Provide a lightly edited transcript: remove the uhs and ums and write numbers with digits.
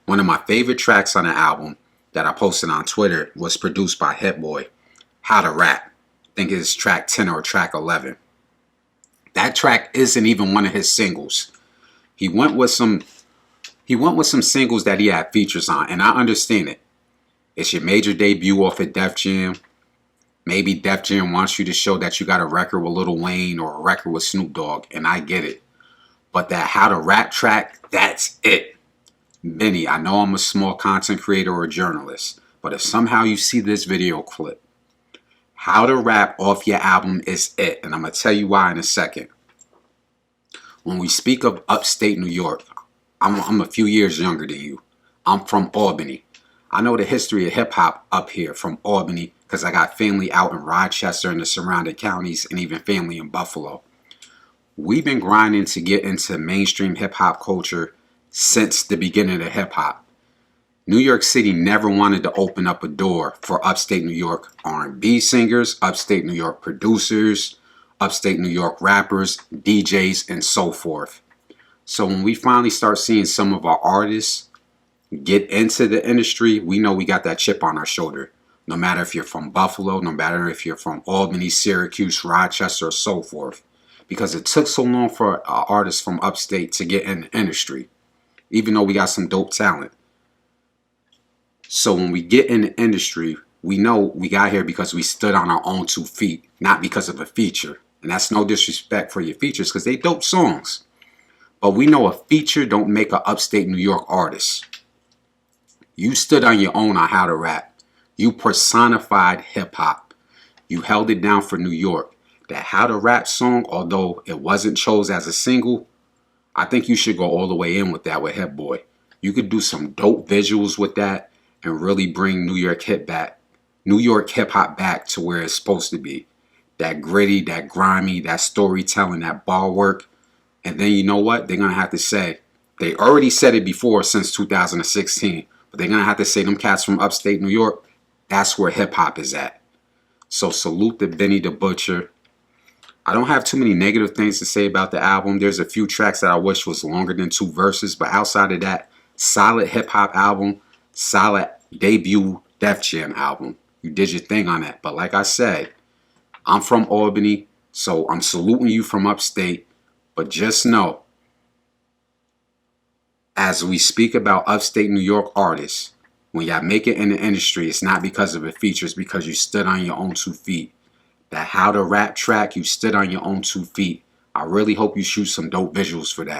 One of my favorite tracks on the album that I posted on Twitter was produced by Hit Boy, How to Rap. I think it's track 10 or track 11. That track isn't even one of his singles. He went with some singles that he had features on, and I understand it. It's your major debut off of Def Jam. Maybe Def Jam wants you to show that you got a record with Lil Wayne or a record with Snoop Dogg, and I get it. But that How to Rap track, that's it. Benny, I know I'm a small content creator or a journalist, but if somehow you see this video clip, How to Rap off your album is it. And I'm going to tell you why in a second. When we speak of upstate New York, I'm a few years younger than you. I'm from Albany. I know the history of hip-hop up here from Albany because I got family out in Rochester and the surrounding counties and even family in Buffalo. We've been grinding to get into mainstream hip-hop culture since the beginning of hip-hop. New York City never wanted to open up a door for upstate New York R&B singers, upstate New York producers, upstate New York rappers, DJs, and so forth. So when we finally start seeing some of our artists get into the industry, we know we got that chip on our shoulder. No matter if you're from Buffalo, no matter if you're from Albany, Syracuse, Rochester, or so forth. Because it took so long for artists from upstate to get in the industry, even though we got some dope talent. So when we get in the industry, we know we got here because we stood on our own 2 feet, not because of a feature. And that's no disrespect for your features because they dope songs. But we know a feature don't make an upstate New York artist. You stood on your own on How to Rap. You personified hip-hop. You held it down for New York. That How to Rap song, although it wasn't chosen as a single, I think you should go all the way in with that with Hit Boy. You could do some dope visuals with that and really bring New York hip-hop back to where it's supposed to be. That gritty, that grimy, that storytelling, that bar work. And then you know what? They're going to have to say, they already said it before since 2016, but they're going to have to say them cats from upstate New York, that's where hip-hop is at. So salute to Benny the Butcher. I don't have too many negative things to say about the album. There's a few tracks that I wish was longer than 2 verses, but outside of that, solid hip-hop album, solid debut Def Jam album. You did your thing on that. But like I said, I'm from Albany, so I'm saluting you from upstate. But just know, as we speak about upstate New York artists, when y'all make it in the industry, it's not because of a feature, it's because you stood on your own 2 feet. That How to Rap track, you stood on your own 2 feet. I really hope you shoot some dope visuals for that.